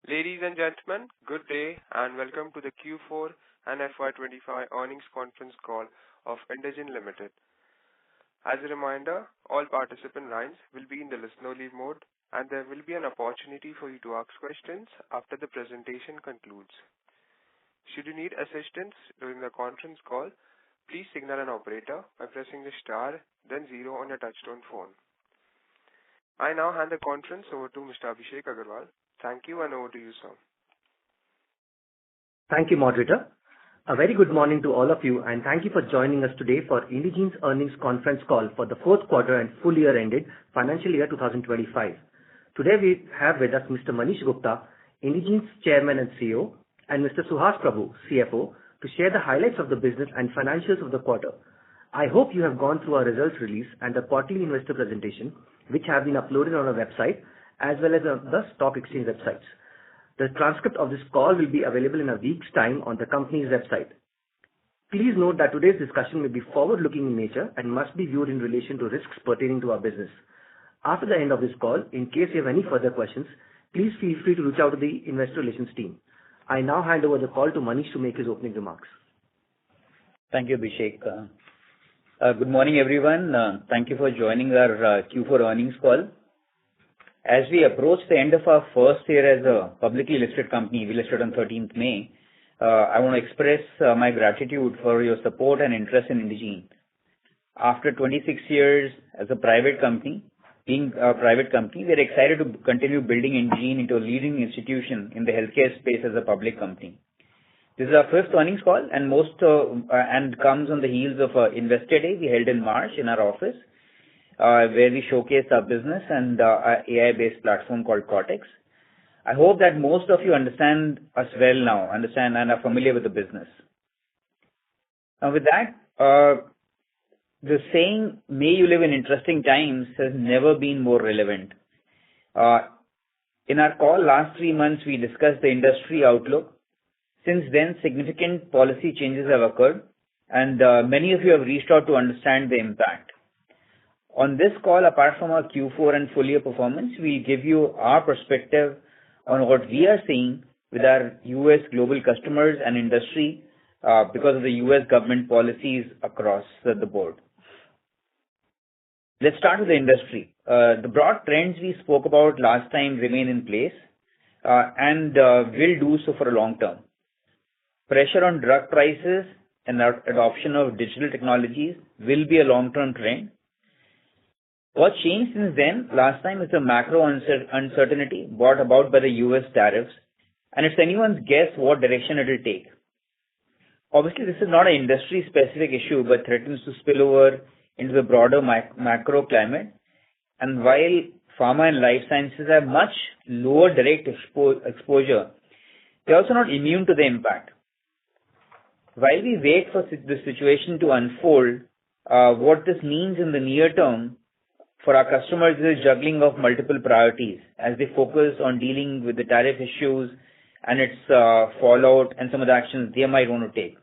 Ladies and gentlemen, good day and welcome to the Q4 and FY25 earnings conference call of Indegene Limited. As a reminder, all participant lines will be in the listen-only mode, and there will be an opportunity for you to ask questions after the presentation concludes. Should you need assistance during the conference call, please signal an operator by pressing the star, then 0 on your touchtone phone. I now hand the conference over to Mr. Abhishek Agarwal. Thank you, and over to you, sir. Thank you, moderator. A very good morning to all of you, and thank you for joining us today for Indegene's earnings conference call for the fourth quarter and full year ended financial year 2025. Today we have with us Mr. Manish Gupta, Indegene's Chairman and CEO, and Mr. Suhas Prabhu, CFO, to share the highlights of the business and financials of the quarter. I hope you have gone through our results release and the quarterly investor presentation, which have been uploaded on our website as well as on the stock exchange websites. The transcript of this call will be available in a week's time on the company's website. Please note that today's discussion may be forward-looking in nature and must be viewed in relation to risks pertaining to our business. After the end of this call, in case you have any further questions, please feel free to reach out to the investor relations team. I now hand over the call to Manish to make his opening remarks. Thank you, Abhishek. Good morning, everyone. Thank you for joining our Q4 earnings call. As we approach the end of our first year as a publicly listed company, we listed on 13th May, I want to express my gratitude for your support and interest in Indegene. After 26 years as a private company, we're excited to continue building Indegene into a leading institution in the healthcare space as a public company. This is our first earnings call and comes on the heels of Investor Day we held in March in our office, where we showcased our business and our AI-based platform called Cortex. I hope that most of you understand us well now, and are familiar with the business. Now with that, the saying, "May you live in interesting times," has never been more relevant. In our call last 3 months, we discussed the industry outlook. Since then, significant policy changes have occurred, and many of you have reached out to understand the impact. On this call, apart from our Q4 and full year performance, we'll give you our perspective on what we are seeing with our US global customers and industry because of the US government policies across the board. Let's start with the industry. The broad trends we spoke about last time remain in place and will do so for a long term. Pressure on drug prices and adoption of digital technologies will be a long-term trend. What changed since then, last time, is the macro uncertainty brought about by the US tariffs, and it's anyone's guess what direction it will take. Obviously, this is not an industry-specific issue, but threatens to spill over into the broader macro climate. And while pharma and life sciences have much lower direct exposure, they're also not immune to the impact. While we wait for the situation to unfold, what this means in the near term for our customers is juggling of multiple priorities as they focus on dealing with the tariff issues and its fallout and some of the actions they might want to take.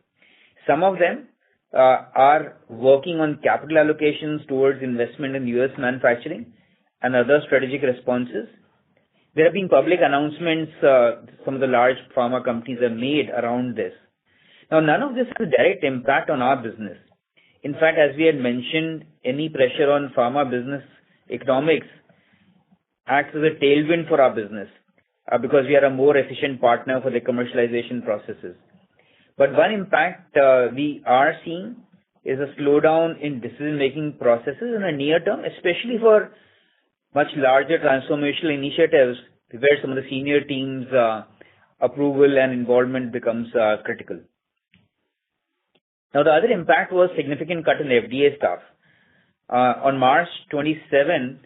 Some of them are working on capital allocations towards investment in US manufacturing and other strategic responses. There have been public announcements some of the large pharma companies have made around this. Now, none of this has a direct impact on our business. In fact, as we had mentioned, any pressure on pharma business economics acts as a tailwind for our business because we are a more efficient partner for the commercialization processes. But one impact we are seeing is a slowdown in decision-making processes in the near term, especially for much larger transformational initiatives where some of the senior teams' approval and involvement becomes critical. Now, the other impact was significant cut in FDA staff. On March 27,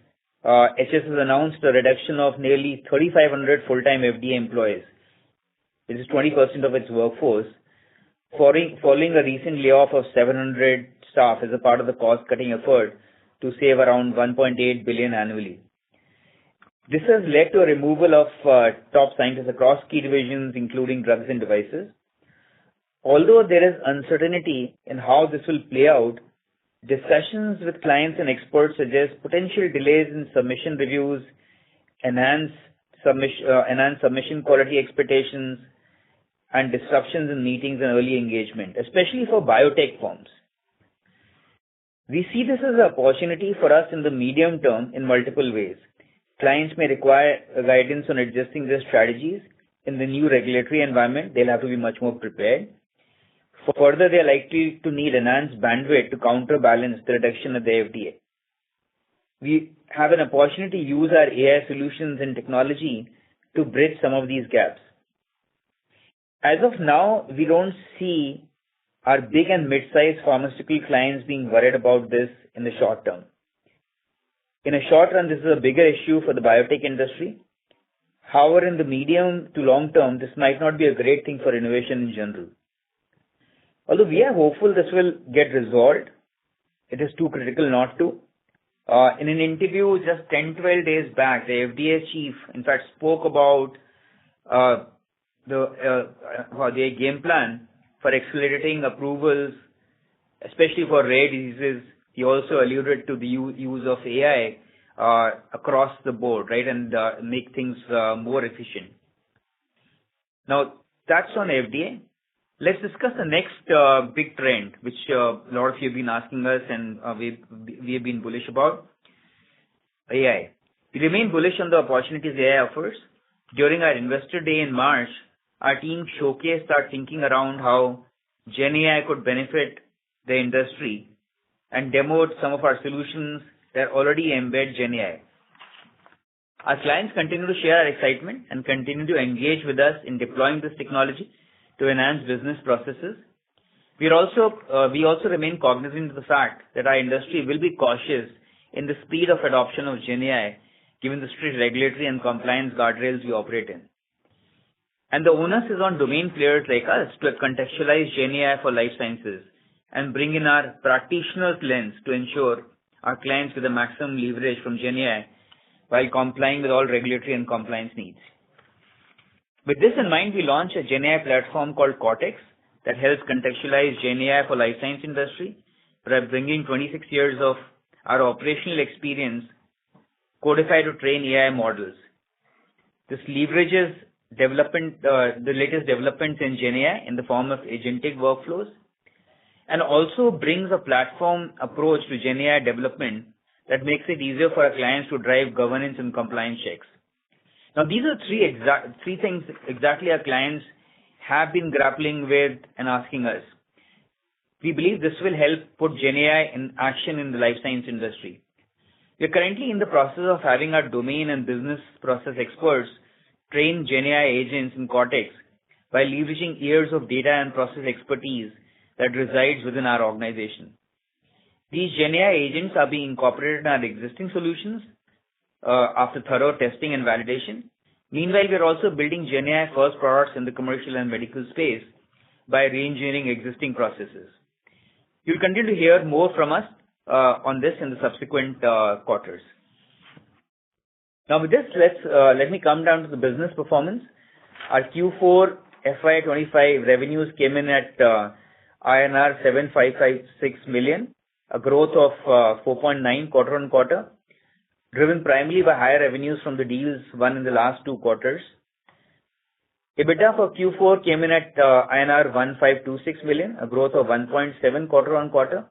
HS has announced a reduction of nearly 3,500 full-time FDA employees. This is 20% of its workforce, following a recent layoff of 700 staff as a part of the cost-cutting effort to save around $1.8 billion annually. This has led to a removal of top scientists across key divisions, including drugs and devices. Although there is uncertainty in how this will play out, discussions with clients and experts suggest potential delays in submission reviews, enhanced enhanced submission quality expectations, and disruptions in meetings and early engagement, especially for biotech firms. We see this as an opportunity for us in the medium term in multiple ways. Clients may require guidance on adjusting their strategies in the new regulatory environment. They'll have to be much more prepared. Further, they are likely to need enhanced bandwidth to counterbalance the reduction of the FDA. We have an opportunity to use our AI solutions and technology to bridge some of these gaps. As of now, we don't see our big and mid-sized pharmaceutical clients being worried about this in the short term. In a short run, this is a bigger issue for the biotech industry. However, in the medium to long term, this might not be a great thing for innovation in general. Although we are hopeful this will get resolved, it is too critical not to. In an interview just 10-12 days back, the FDA chief, in fact, spoke about the game plan for accelerating approvals, especially for rare diseases. He also alluded to the use of AI across the board, right, and make things more efficient. Now, that's on FDA. Let's discuss the next big trend, which a lot of you have been asking us, and we have been bullish about, AI. We remain bullish on the opportunities AI offers. During our investor day in March, our team showcased our thinking around how Gen AI could benefit the industry and demoed some of our solutions that already embed Gen AI. Our clients continue to share our excitement and continue to engage with us in deploying this technology to enhance business processes. We also remain cognizant of the fact that our industry will be cautious in the speed of adoption of Gen AI, given the strict regulatory and compliance guardrails we operate in. And the onus is on domain players like us to contextualize Gen AI for life sciences and bring in our practitioner's lens to ensure our clients get the maximum leverage from Gen AI while complying with all regulatory and compliance needs. With this in mind, we launched a Gen AI platform called Cortex that helps contextualize Gen AI for life science industry by bringing 26 years of our operational experience codified to train AI models. This leverages the latest developments in Gen AI in the form of agentic workflows, and also brings a platform approach to Gen AI development that makes it easier for our clients to drive governance and compliance checks. Now, these are three things exactly our clients have been grappling with and asking us. We believe this will help put Gen AI in action in the life science industry. We are currently in the process of having our domain and business process experts train Gen AI agents in Cortex by leveraging years of data and process expertise that resides within our organization. These Gen AI agents are being incorporated in our existing solutions after thorough testing and validation. Meanwhile, we are also building Gen AI first products in the commercial and medical space by re-engineering existing processes. You'll continue to hear more from us on this in the subsequent quarters. Now, with this, let me come down to the business performance. Our Q4 FY25 revenues came in at INR 7556 million, a growth of 4.9 quarter on quarter, driven primarily by higher revenues from the deals won in the last 2 quarters. EBITDA for Q4 came in at INR 1526 million, a growth of 1.7 quarter on quarter.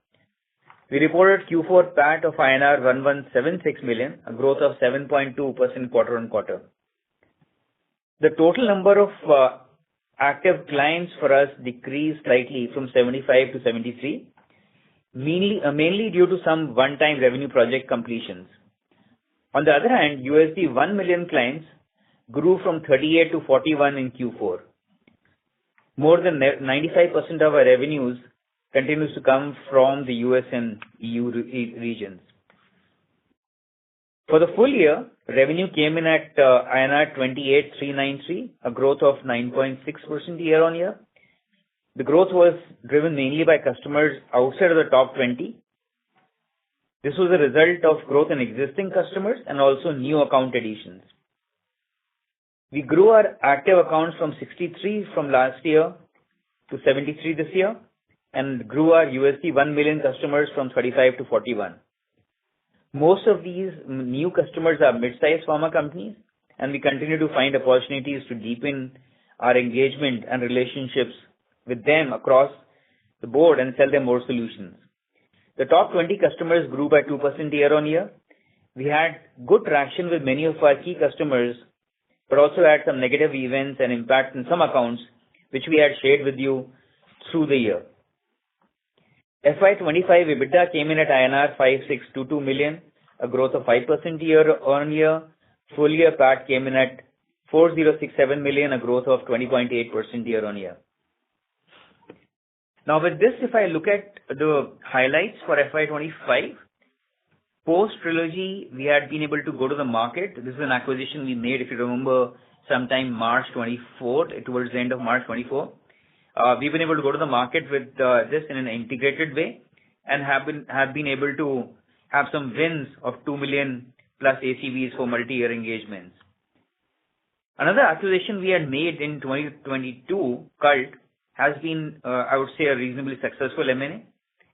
We reported Q4 PAT of INR 1176 million, a growth of 7.2% quarter on quarter. The total number of active clients for us decreased slightly from 75 to 73, mainly due to some one-time revenue project completions. On the other hand, $1 million clients grew from 38 to 41 in Q4. More than 95% of our revenues continues to come from the US and EU regions. For the full year, revenue came in at INR 28,393, a growth of 9.6% year on year. The growth was driven mainly by customers outside of the top 20. This was a result of growth in existing customers and also new account additions. We grew our active accounts from 63 from last year to 73 this year, and grew our $1 million customers from 35 to 41. Most of these new customers are mid-sized pharma companies, and we continue to find opportunities to deepen our engagement and relationships with them across the board and sell them more solutions. The top 20 customers grew by 2% year-on-year. We had good traction with many of our key customers, but also had some negative events and impacts in some accounts, which we had shared with you through the year. FY25 EBITDA came in at INR 5622 million, a growth of 5% year-on-year. Full year PAT came in at 4067 million, a growth of 20.8% year-on-year. Now with this, if I look at the highlights for FY25, post-Trilogy, we had been able to go to the market. This is an acquisition we made, if you remember, sometime March 24, towards the end of March 24. We've been able to go to the market with this in an integrated way and have been able to have some wins of 2 million plus ACVs for multi-year engagements. Another acquisition we had made in 2022, Cult, has been, I would say, a reasonably successful M&A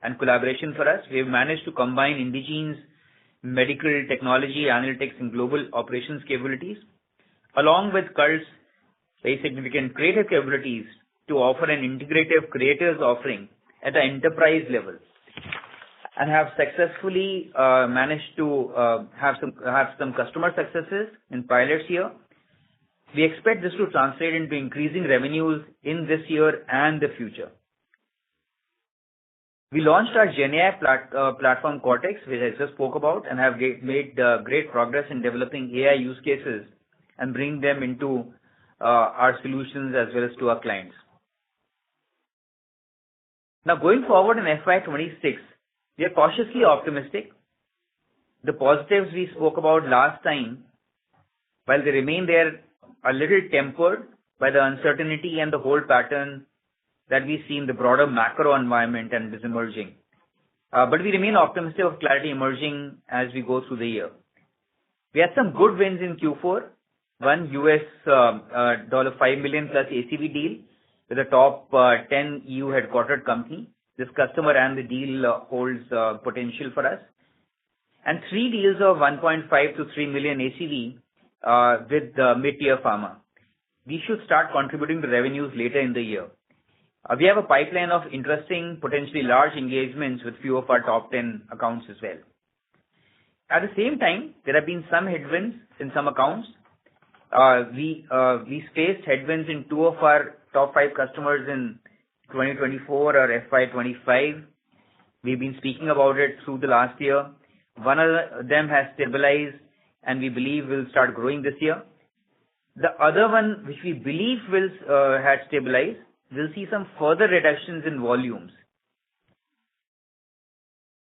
and collaboration for us. We have managed to combine Indegene's medical technology, analytics, and global operations capabilities, along with Cult's very significant creative capabilities to offer an integrative creators offering at the enterprise level, and have successfully managed to have some customer successes in pilots here. We expect this to translate into increasing revenues in this year and the future. We launched our GenAI platform Cortex, which I just spoke about, and have made great progress in developing AI use cases and bring them into our solutions as well as to our clients. Now going forward in FY26, we are cautiously optimistic. The positives we spoke about last time, while they remain there, are a little tempered by the uncertainty and the whole pattern that we see in the broader macro environment and is emerging. But we remain optimistic of clarity emerging as we go through the year. We had some good wins in Q4. One US $5 million plus ACV deal with a top 10 EU headquartered company. This customer and the deal holds potential for us. And 3 deals of 1.5 to 3 million ACV with mid-tier pharma. These should start contributing to revenues later in the year. We have a pipeline of interesting, potentially large engagements with few of our top 10 accounts as well. At the same time, there have been some headwinds in some accounts. We faced headwinds in 2 of our top 5 customers in 2024 or FY25. We've been speaking about it through the last year. One of them has stabilized and we believe will start growing this year. The other one, which we believe will had stabilized, we'll see some further reductions in volumes.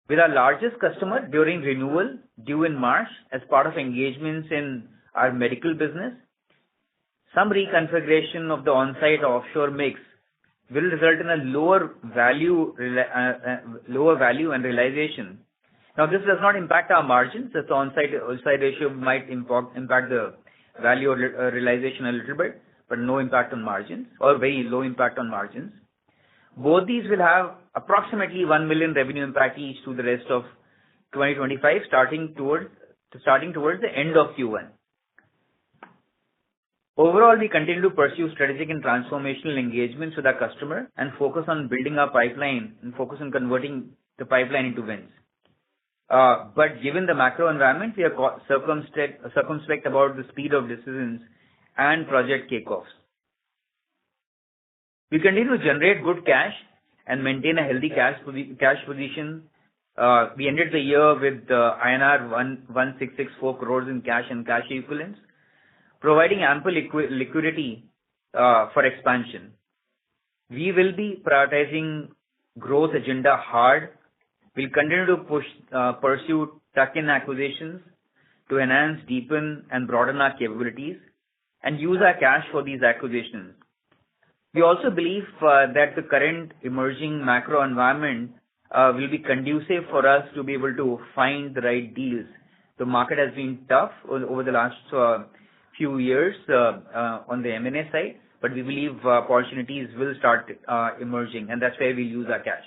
With our largest customer during renewal due in March as part of engagements in our medical business, some reconfiguration of the on-site offshore mix will result in a lower value and realization. Now, this does not impact our margins, as the on-site ratio might impact the value or realization a little bit, but no impact on margins, or very low impact on margins. Both these will have approximately 1 million revenue impact each to the rest of 2025, starting towards the end of Q1. Overall, we continue to pursue strategic and transformational engagements with our customer and focus on building our pipeline and focus on converting the pipeline into wins. But given the macro environment, we are circumspect about the speed of decisions and project kickoffs. We continue to generate good cash and maintain a healthy cash position. We ended the year with INR 1,664 crores in cash and cash equivalents, providing ample liquidity for expansion. We will be prioritizing growth agenda hard. We'll continue to pursue tuck-in acquisitions to enhance, deepen, and broaden our capabilities and use our cash for these acquisitions. We also believe that the current emerging macro environment will be conducive for us to be able to find the right deals. The market has been tough over the last few years on the M&A side, but we believe opportunities will start emerging, and that's where we use our cash.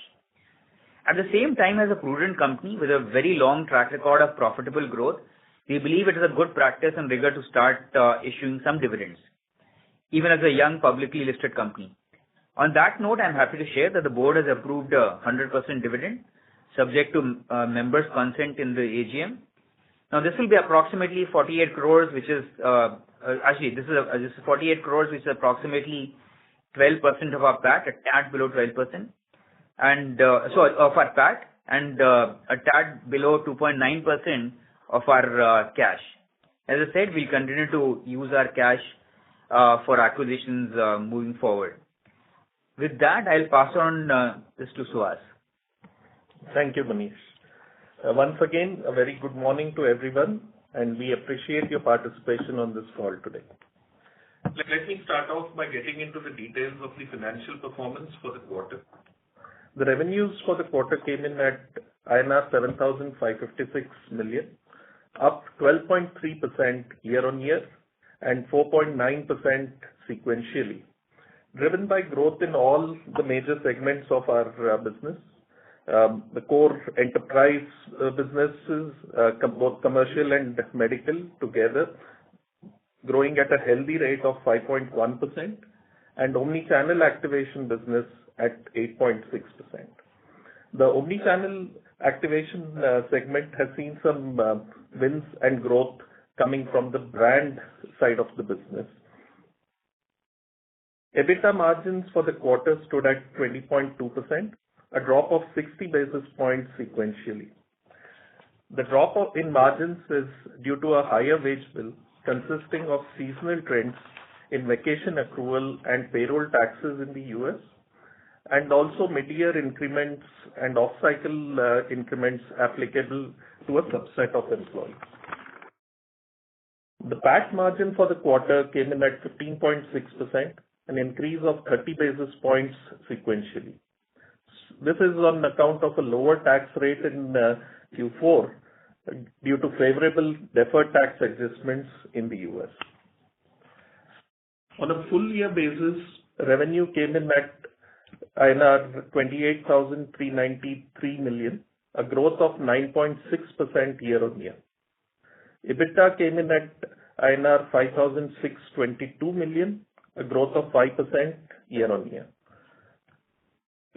At the same time, as a prudent company with a very long track record of profitable growth, we believe it is a good practice and rigor to start issuing some dividends, even as a young publicly listed company. On that note, I'm happy to share that the board has approved a 100% dividend subject to members' consent in the AGM. Now, this will be approximately 48 crores, which is this is 48 crores, which is approximately 12% of our PAT, a tad below 12%, and of our PAT, and a tad below 2.9% of our cash. As I said, we'll continue to use our cash for acquisitions moving forward. With that, I'll pass on this to Suhas. Thank you, Manish. Once again, a very good morning to everyone, and we appreciate your participation on this call today. Let me start off by getting into the details of the financial performance for the quarter. The revenues for the quarter came in at INR 7,556 million, up 12.3% year-on-year and 4.9% sequentially, driven by growth in all the major segments of our business. The core enterprise businesses, both commercial and medical together, growing at a healthy rate of 5.1%, and omni-channel activation business at 8.6%. The omni-channel activation segment has seen some wins and growth coming from the brand side of the business. EBITDA margins for the quarter stood at 20.2%, a drop of 60 basis points sequentially. The drop in margins is due to a higher wage bill consisting of seasonal trends in vacation accrual and payroll taxes in the US, and also mid-year increments and off-cycle increments applicable to a subset of employees. The PAT margin for the quarter came in at 15.6%, an increase of 30 basis points sequentially. This is on account of a lower tax rate in Q4 due to favorable deferred tax adjustments in the US. On a full year basis, revenue came in at INR 28,393 million, a growth of 9.6% year-on-year. EBITDA came in at INR 5,622 million, a growth of 5% year-on-year.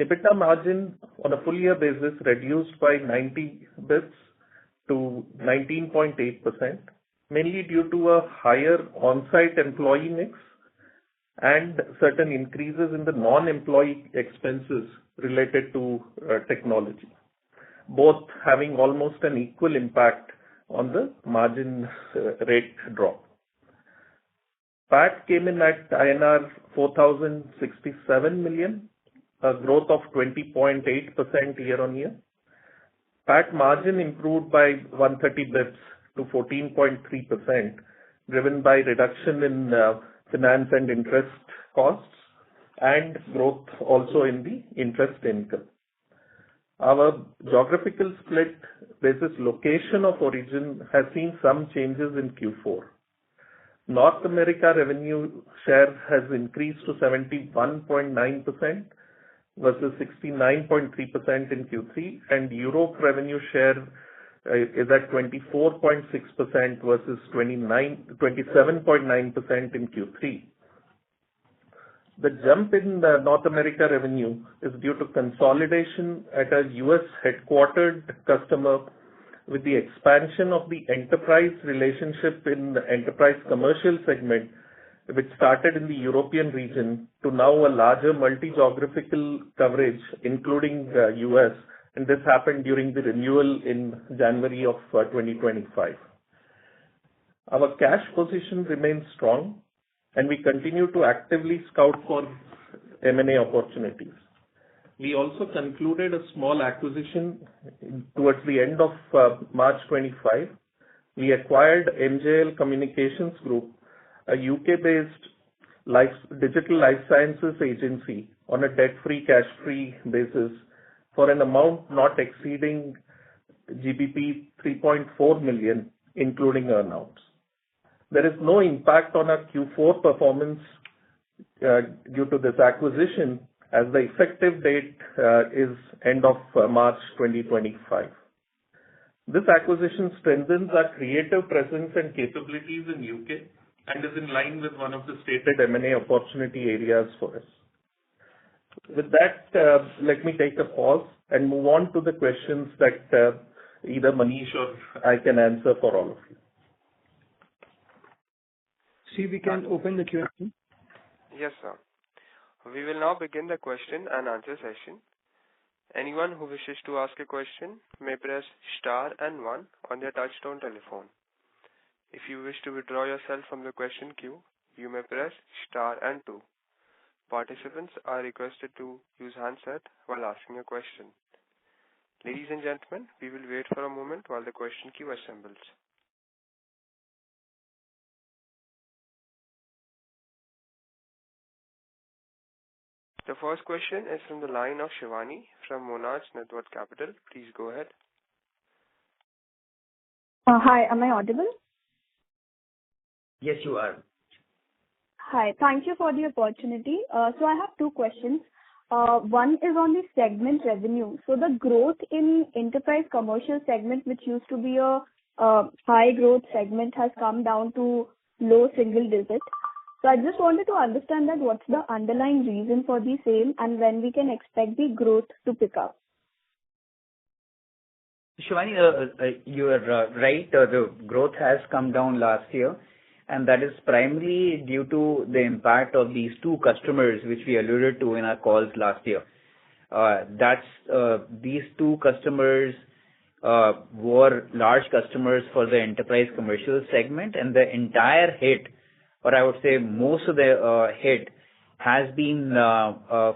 EBITDA margin on a full year basis reduced by 90 bps to 19.8%, mainly due to a higher on-site employee mix and certain increases in the non-employee expenses related to technology, both having almost an equal impact on the margin rate drop. PAT came in at INR 4,067 million, a growth of 20.8% year-on-year. PAT margin improved by 130 bps to 14.3%, driven by reduction in finance and interest costs and growth also in the interest income. Our geographical split basis location of origin has seen some changes in Q4. North America revenue share has increased to 71.9% versus 69.3% in Q3, and Europe revenue share is at 24.6% versus 27.9% in Q3. The jump in the North America revenue is due to consolidation at a US headquartered customer with the expansion of the enterprise relationship in the enterprise commercial segment, which started in the European region to now a larger multi-geographical coverage, including US, and this happened during the renewal in January of 2025. Our cash position remains strong, and we continue to actively scout for M&A opportunities. We also concluded a small acquisition towards the end of March 25. We acquired MJL Communications Group, a UK-based digital life sciences agency, on a debt-free, cash-free basis for an amount not exceeding GBP 3.4 million, including earnouts. There is no impact on our Q4 performance due to this acquisition, as the effective date is end of March 2025. This acquisition strengthens our creative presence and capabilities in U.K. and is in line with one of the stated M&A opportunity areas for us. With that, let me take a pause and move on to the questions that either Manish or I can answer for all of you. See, we can open the Q&A. Yes, sir. We will now begin the question and answer session. Anyone who wishes to ask a question may press star and 1 on their touchtone telephone. If you wish to withdraw yourself from the question queue, you may press star and 2. Participants are requested to use handset while asking a question. Ladies and gentlemen, we will wait for a moment while the question queue assembles. The first question is from the line of Shivani from Monarch Network Capital. Please go ahead. Hi, am I audible? Yes, you are. Hi, thank you for the opportunity. So I have two questions. One is on the segment revenue. So the growth in enterprise commercial segment, which used to be a high growth segment, has come down to low single digit. So I just wanted to understand that what's the underlying reason for the same and when we can expect the growth to pick up. Shivani, you are right. The growth has come down last year, and that is primarily due to the impact of these two customers, which we alluded to in our calls last year. These two customers were large customers for the enterprise commercial segment, and the entire hit, or I would say most of the hit, has been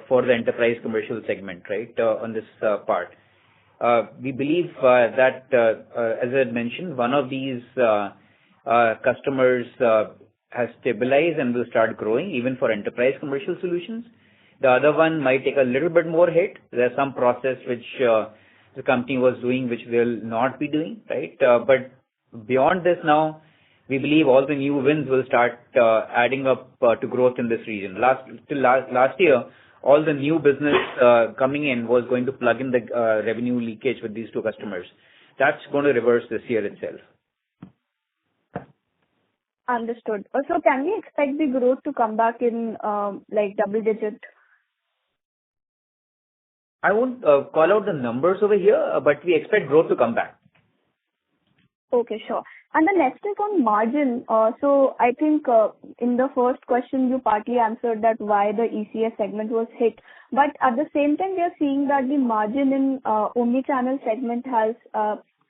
for the enterprise commercial segment, right, on this part. We believe that, as I had mentioned, one of these customers has stabilized and will start growing even for enterprise commercial solutions. The other one might take a little bit more hit. There's some process which the company was doing which they'll not be doing, right? But beyond this now, we believe all the new wins will start adding up to growth in this region. Last year, all the new business coming in was going to plug in the revenue leakage with these two customers. That's going to reverse this year itself. Understood. So can we expect the growth to come back in like double digit? I won't call out the numbers over here, but we expect growth to come back. Okay, sure. And the next is on margin. So I think in the first question you partly answered that why the ECS segment was hit. But at the same time, we are seeing that the margin in omnichannel segment has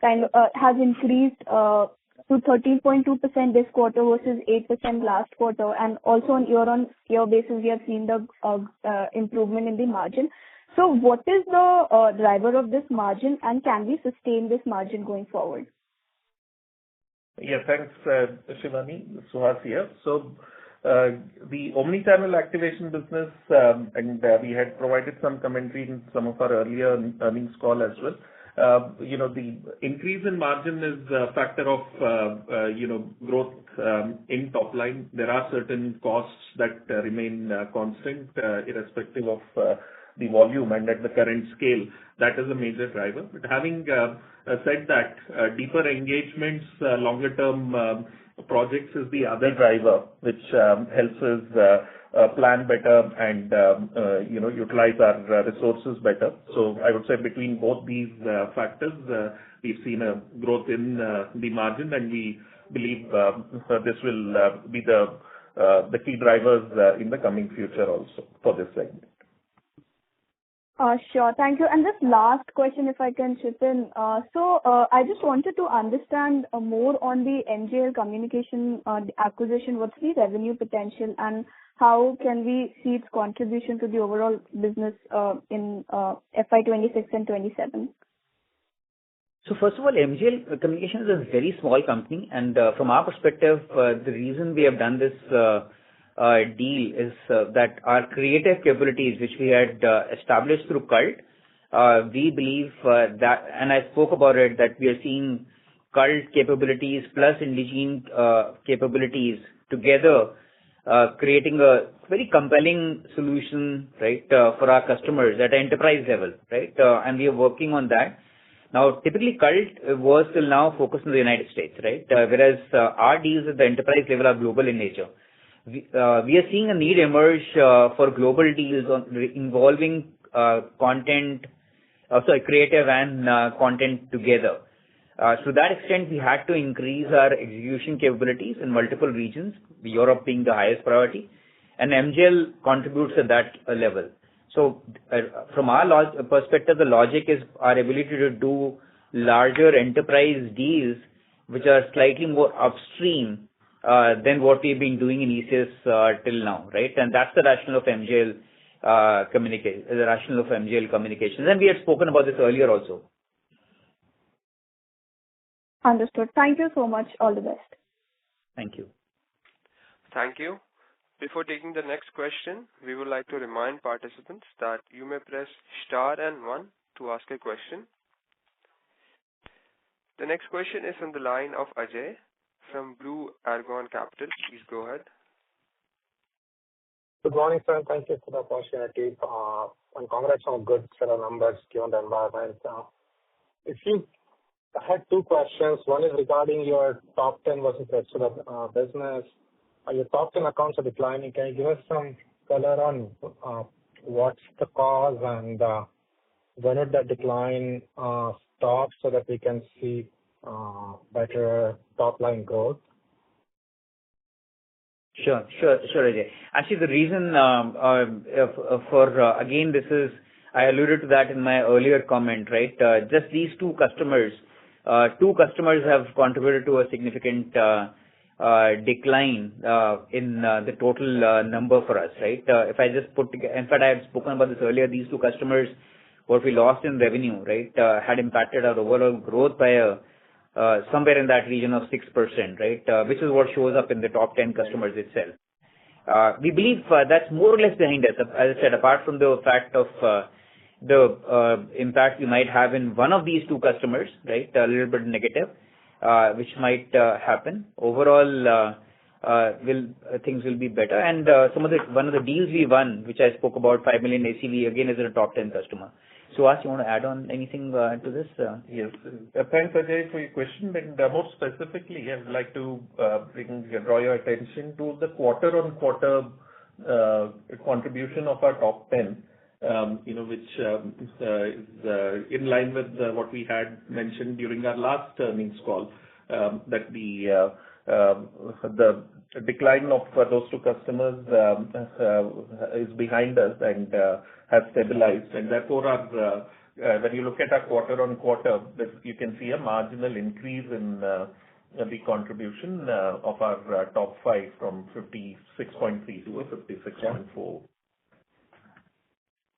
has increased to 13.2% this quarter versus 8% last quarter. And also on year-on-year basis, we have seen the improvement in the margin. So what is the driver of this margin, and can we sustain this margin going forward? Yeah, thanks, Shivani. Suhas here. So, the omnichannel activation business, and we had provided some commentary in some of our earlier earnings call as well. The increase in margin is a factor of, growth in top line. There are certain costs that remain constant, irrespective of the volume and at the current scale. That is a major driver. But having said that, deeper engagements, longer term projects is the other driver, which helps us plan better and utilize our resources better. So I would say between both these factors, we've seen a growth in the margin, and we believe this will be the key drivers in the coming future also for this segment. Sure. Thank you. And just last question, if I can chip in. So I just wanted to understand more on the MJL Communication acquisition. What's the revenue potential, and how can we see its contribution to the overall business in FY26 and 27? So first of all, MJL Communication is a very small company, and from our perspective, the reason we have done this deal is that our creative capabilities, which we had established through Cult, we believe that, and I spoke about it, that we are seeing Cult capabilities plus Indegene capabilities together, creating a very compelling solution, right, for our customers at enterprise level, right? And we are working on that. Now, typically, Cult was till now focused on the United States, right? Whereas our deals at the enterprise level are global in nature. We are seeing a need emerge for global deals involving creative and content together. To that extent, we had to increase our execution capabilities in multiple regions, Europe being the highest priority, and MGL contributes at that level. So, from our perspective, the logic is our ability to do larger enterprise deals, which are slightly more upstream than what we've been doing in ECS till now, right? And that's the rationale of MGL communications. And we had spoken about this earlier also. Understood. Thank you so much. All the best. Thank you. Thank you. Before taking the next question, we would like to remind participants that you may press star and 1 to ask a question. The next question is on the line of Ajay from Blue Argon Capital. Please go ahead. Good morning, sir. Thank you for the opportunity. And congrats on a good set of numbers given the environment. I had two questions. One is regarding your top 10 versus rest of the business. Your top 10 accounts are declining. Can you give us some color on what's the cause and when would that decline stop so that we can see better top-line growth? Sure, Ajay. Actually, the reason again, this is, I alluded to that in my earlier comment, right? Just these two customers have contributed to a significant decline in the total number for us, right? If I just in fact, I had spoken about this earlier, these two customers, what we lost in revenue, right, had impacted our overall growth by somewhere in that region of 6%, right, which is what shows up in the top 10 customers itself. We believe that's more or less behind us. As I said, apart from the fact of the impact we might have in one of these two customers, right, a little bit negative, which might happen. Overall, things will be better. And one of the deals we won, which I spoke about, 5 million ACV, again is a top 10 customer. Suhas, you want to add on anything to this? Yes. Thanks, Ajay, for your question. And more specifically, I would like to draw your attention to the quarter-on-quarter contribution of our top 10, which is in line with what we had mentioned during our last earnings call, that the decline of those two customers is behind us and has stabilized. And therefore, when you look at our quarter-on-quarter, you can see a marginal increase in the contribution of our top 5 from 56.3 to a 56.4.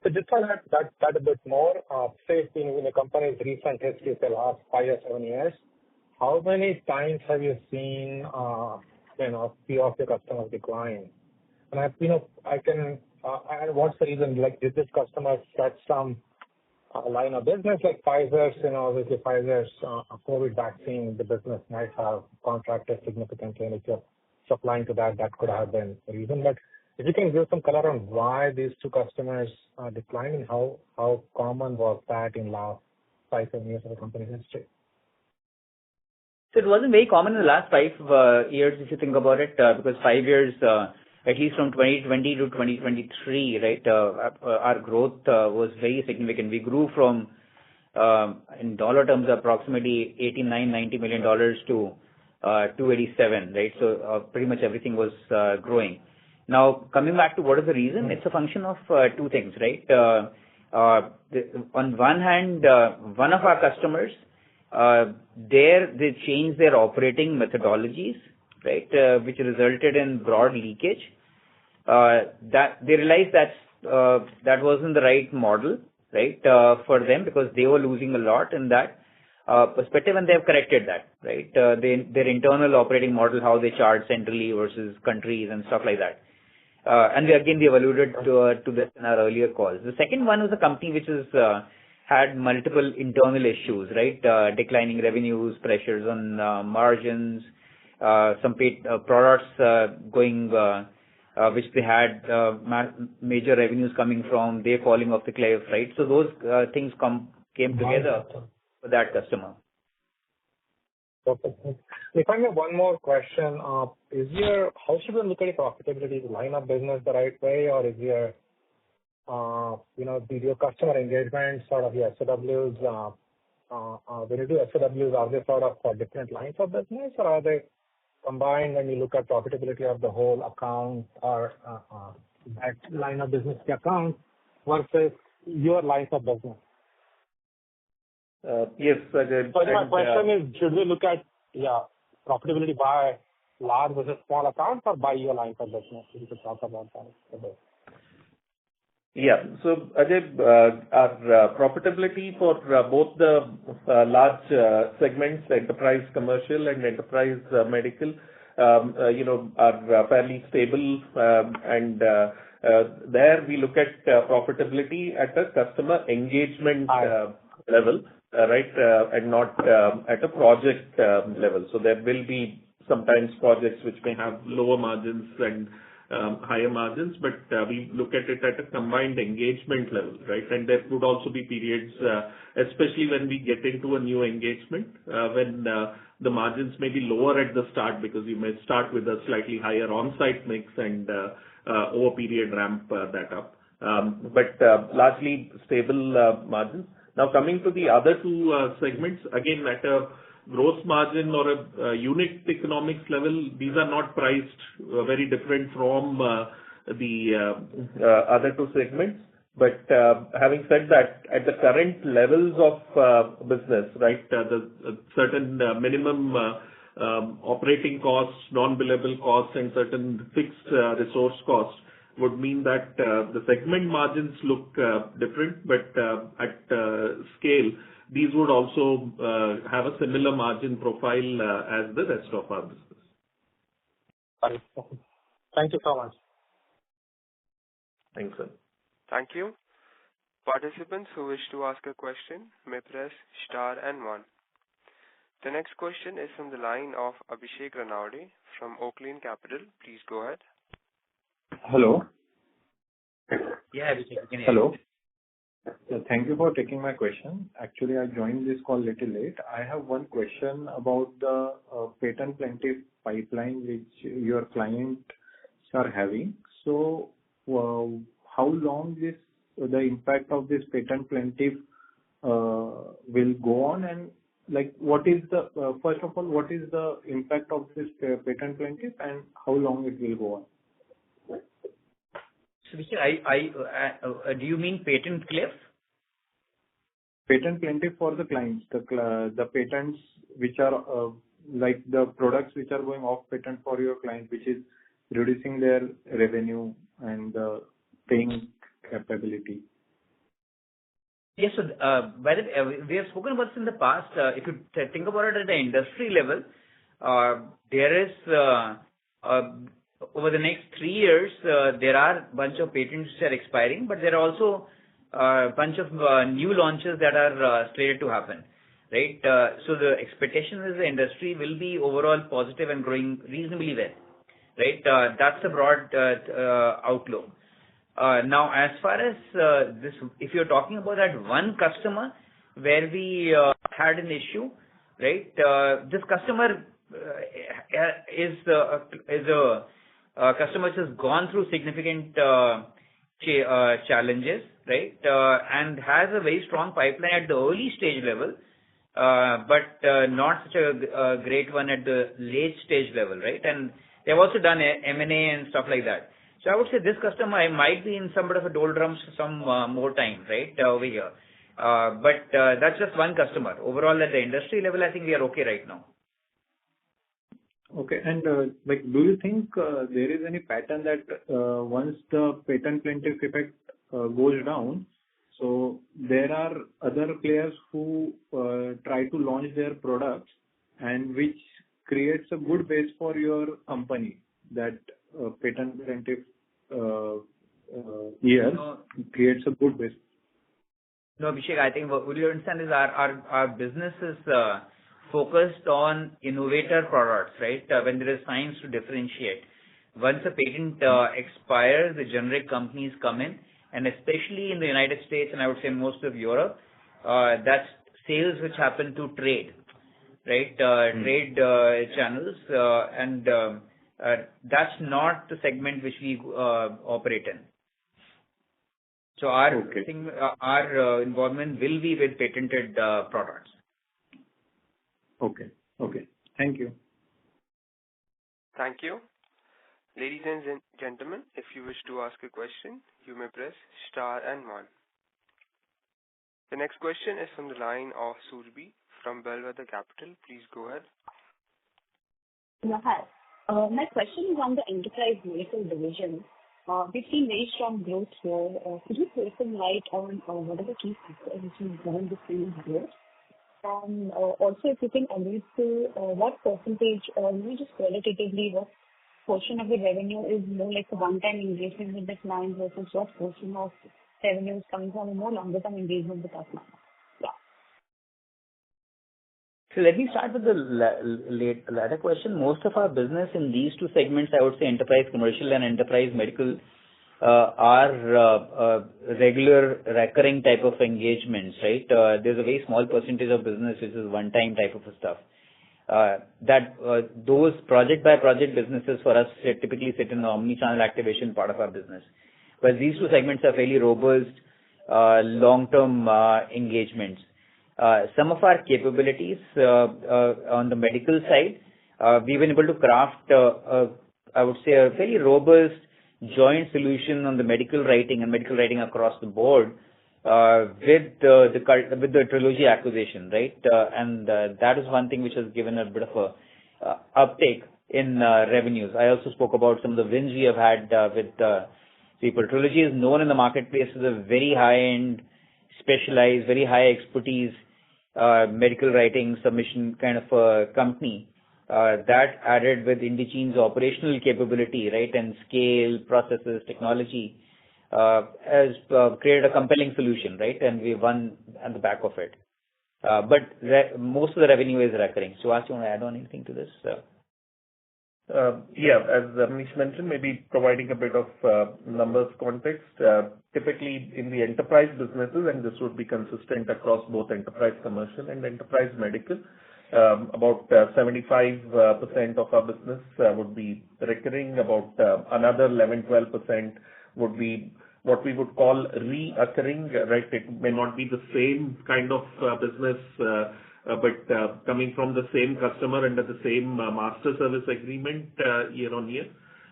So just on that a bit more, say in the company's recent history, the last 5 or 7 years, how many times have you seen few of your customers decline? And what's the reason? Like, did this customer set some line of business like Pfizer's? Obviously Pfizer's COVID vaccine, the business might have contracted significantly, and if you're supplying to that could have been the reason. But if you can give some color on why these two customers are declining, how common was that in last 5-7 years of the company's history? So it wasn't very common in the last 5 years, if you think about it, because 5 years, at least from 2020 to 2023, right, our growth was very significant. We grew from, in dollar terms, approximately $89-90 million to $287, right? So pretty much everything was growing. Now, coming back to what is the reason, it's a function of two things, right? On one hand, one of our customers, they changed their operating methodologies, right, which resulted in broad leakage. That they realized that wasn't the right model, right, for them, because they were losing a lot in that perspective, and they have corrected that, right? Their internal operating model, how they charge centrally versus countries and stuff like that. And we have alluded to this in our earlier calls. The second one was a company which is had multiple internal issues, right? Declining revenues, pressures on margins, some paid products going, which they had major revenues coming from, they falling off the cliff, right? So those things came together. for that customer. Perfect. If I may, one more question. How should we look at your profitability? Line of business the right way, or is your, your customer engagement sort of your SOWs, when you do SOWs, are they sort of for different lines of business, or are they combined when you look at profitability of the whole account or that line of business account versus your lines of business? Yes, Ajay. So my question is, should we look at profitability by large versus small accounts or by your lines of business? If you could talk about that a bit. Yeah. So, Ajay, our profitability for both the large segments, enterprise commercial and enterprise medical, are fairly stable. And there we look at profitability at a customer engagement level, right, and not at a project level. So there will be sometimes projects which may have lower margins and higher margins, but we look at it at a combined engagement level, right? And there would also be periods, especially when we get into a new engagement, when the margins may be lower at the start because you may start with a slightly higher on-site mix and over period ramp that up. But largely stable margins. Now coming to the other two segments, again at a gross margin or a unit economics level, these are not priced very different from the other two segments. But having said that, at the current levels of business, right, the certain minimum operating costs, non-billable costs, and certain fixed resource costs would mean that the segment margins look different, but at scale, these would also have a similar margin profile as the rest of our business. Thank you so much. Thanks, sir. Thank you. Participants who wish to ask a question may press star and 1. The next question is from the line of Abhishek Ranawade from Oaklane Capital. Please go ahead. Hello. Yeah, Abhishek, you can hear. Hello. Thank you for taking my question. Actually, I joined this call little late. I have one question about the patent plaintiff pipeline which your clients are having. So, how long the impact of this patent plaintiff will go on, and like what is the first of all, what is the impact of this patent plaintiff, and how long it will go on? So, do you mean patent cliff? Patent plaintiff for the clients, the patents which are like the products which are going off patent for your client, which is reducing their revenue and paying capability. Yes, so by the way, we have spoken about this in the past. If you think about it at the industry level, there is over the next 3 years, there are a bunch of patents which are expiring, but there are also a bunch of new launches that are slated to happen, right? So the expectation is the industry will be overall positive and growing reasonably well, right? That's the broad outlook. Now, as far as this, if you're talking about that one customer where we had an issue, right? This customer is a customer which has gone through significant challenges, right? And has a very strong pipeline at the early stage level, but not such a great one at the late stage level, right? And they've also done M&A and stuff like that. So I would say this customer might be in some bit of a doldrums for some more time, right, over here. But that's just one customer. Overall, at the industry level, I think we are okay right now. Okay. And like, do you think there is any pattern that once the patent plaintiff effect goes down, so there are other players who try to launch their products, and which creates a good base for your company, that patent plaintiff creates a good base? No, Abhishek, I think what you understand is our business is focused on innovator products, right? When there is science to differentiate. Once a patent expires, the generic companies come in, and especially in the United States, and I would say most of Europe, that's sales which happen to trade, right? Trade channels, and that's not the segment which we operate in. So our our involvement will be with patented products. Okay. Thank you. Thank you. Ladies and gentlemen, if you wish to ask a question, you may press star and 1. The next question is from the line of Surbi from Bellwether Capital. Please go ahead. Yeah, hi. My question is on the enterprise medical division. We've seen very strong growth here. Could you throw some light on what are the key factors which have driven this kind of growth? And also, if you can allude to what percentage, or just qualitatively, what portion of the revenue is more like a one-time engagement with the client versus what portion of revenue is coming from a more longer-term engagement with our client? Yeah. So let me start with the latter question. Most of our business in these two segments, I would say enterprise commercial and enterprise medical, are regular recurring type of engagements, right? There's a very small percentage of business which is one-time type of stuff. Those project by project businesses for us typically sit in the omni-channel activation part of our business. But these two segments are fairly robust, long-term engagements. Some of our capabilities on the medical side, we've been able to craft, I would say, a fairly robust joint solution on the medical writing and medical writing across the board with the Trilogy acquisition, right? And that is one thing which has given a bit of a uptake in revenues. I also spoke about some of the wins we have had with people. Trilogy is known in the marketplace as a very high-end, specialized, very high expertise medical writing submission kind of a company. That added with Indegene's operational capability, right, and scale, processes, technology, has created a compelling solution, right, and we won on the back of it. But most of the revenue is recurring. So, Suhas, you want to add on anything to this? Yeah, as Manish mentioned, maybe providing a bit of numbers context. Typically in the enterprise businesses, and this would be consistent across both enterprise commercial and enterprise medical, about 75% of our business would be recurring. About another 11-12% would be what we would call reoccurring, right? It may not be the same kind of business, but coming from the same customer under the same master service agreement year on year.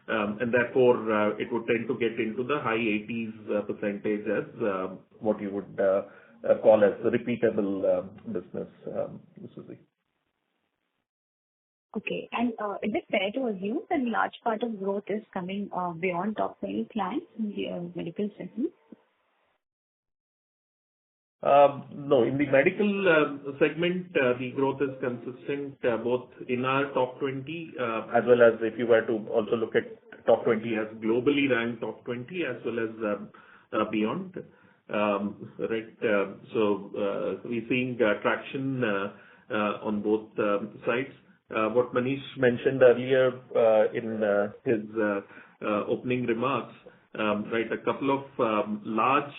And therefore, it would tend to get into the high 80s% as what you would call as repeatable business, Susie. Okay. And is it fair to assume that a large part of growth is coming beyond top 20 clients in the medical segment? No, in the medical segment, the growth is consistent both in our top 20 as well as if you were to also look at top 20 as globally ranked top 20 as well as beyond. Right. So we're seeing traction on both sides. What Manish mentioned earlier in his opening remarks, right, a couple of large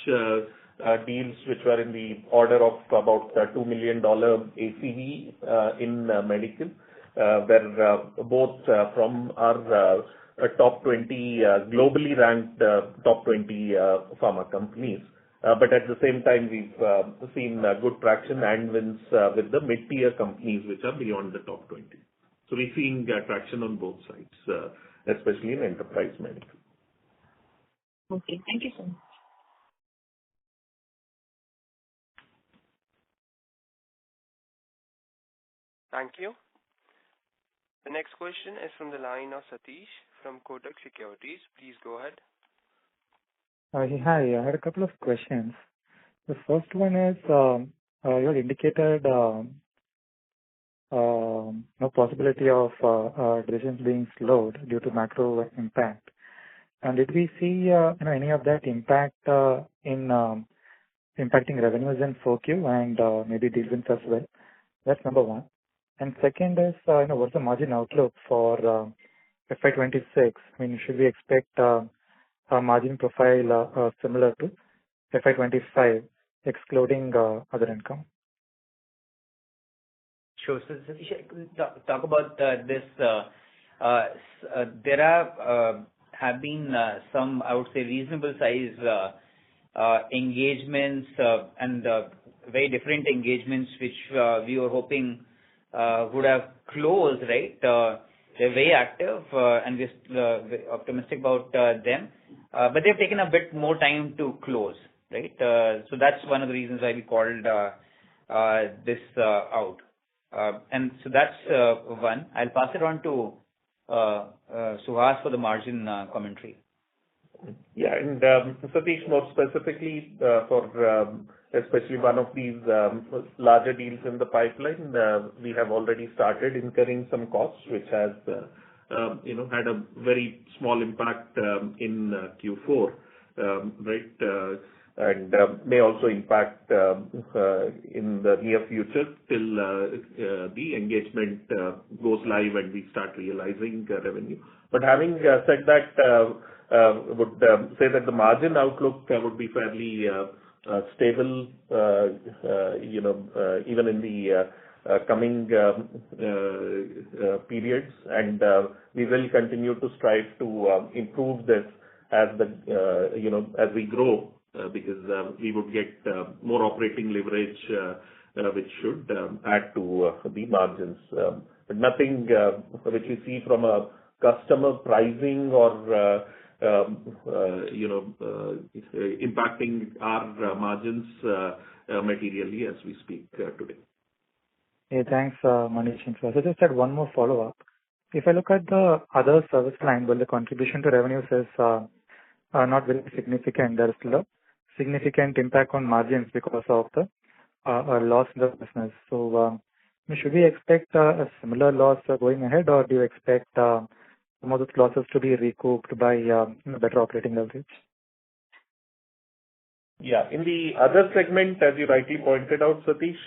deals which were in the order of about $2 million ACV in medical, were both from our top 20 globally ranked top 20 pharma companies. But at the same time, we've seen good traction and wins with the mid-tier companies which are beyond the top 20. So we're seeing traction on both sides, especially in enterprise medical. Okay, thank you so much. Thank you. The next question is from the line of Satish from Kotak Securities. Please go ahead. Hi, I had a couple of questions. The first one is, you had indicated no possibility of decisions being slowed due to macro impact. And did we see any of that impact in impacting revenues in 4Q and maybe deal wins as well? That's number one. And second is, what's the margin outlook for FY26? I mean, should we expect a margin profile similar to FY25, excluding other income? Sure. So Satish, I can talk about this. There have been some, I would say, reasonable size engagements and very different engagements which we were hoping would have closed, right? They're very active and we're very optimistic about them. But they've taken a bit more time to close, right? So that's one of the reasons why we called this out. And so that's one. I'll pass it on to Suhas for the margin commentary. Yeah, and Satish, more specifically for especially one of these larger deals in the pipeline, we have already started incurring some costs, which has had a very small impact in Q4, right? And may also impact in the near future till the engagement goes live and we start realizing revenue. But having said that, would say that the margin outlook would be fairly stable, even in the coming periods, and we will continue to strive to improve this as as we grow, because we would get more operating leverage, which should add to the margins. But nothing which we see from a customer pricing or impacting our margins materially as we speak today. Hey, thanks, Manish and Suhas. I just had one more follow-up. If I look at the other service line, well, the contribution to revenues is not very significant. There is still a significant impact on margins because of the loss in the business. So, should we expect a similar loss going ahead, or do you expect some of those losses to be recouped by better operating leverage? Yeah. In the other segment, as you rightly pointed out, Satish,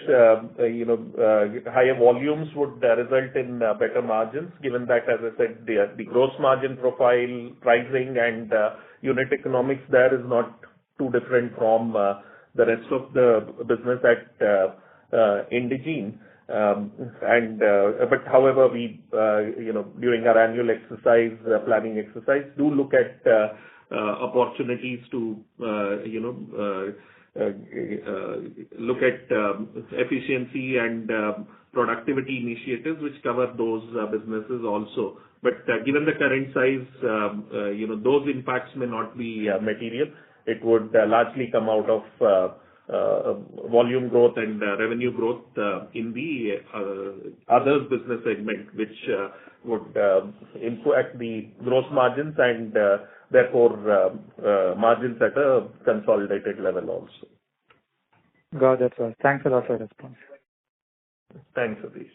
higher volumes would result in better margins, given that, as I said, the gross margin profile, pricing, and unit economics there is not too different from the rest of the business at Indegene. But however, we, during our annual exercise, planning exercise, do look at opportunities to, look at efficiency and productivity initiatives which cover those businesses also. But given the current size, those impacts may not be material. It would largely come out of volume growth and revenue growth in the others business segment, which would impact the gross margins and therefore margins at a consolidated level also. Got it, sir. Thanks a lot for the response. Thanks, Satish.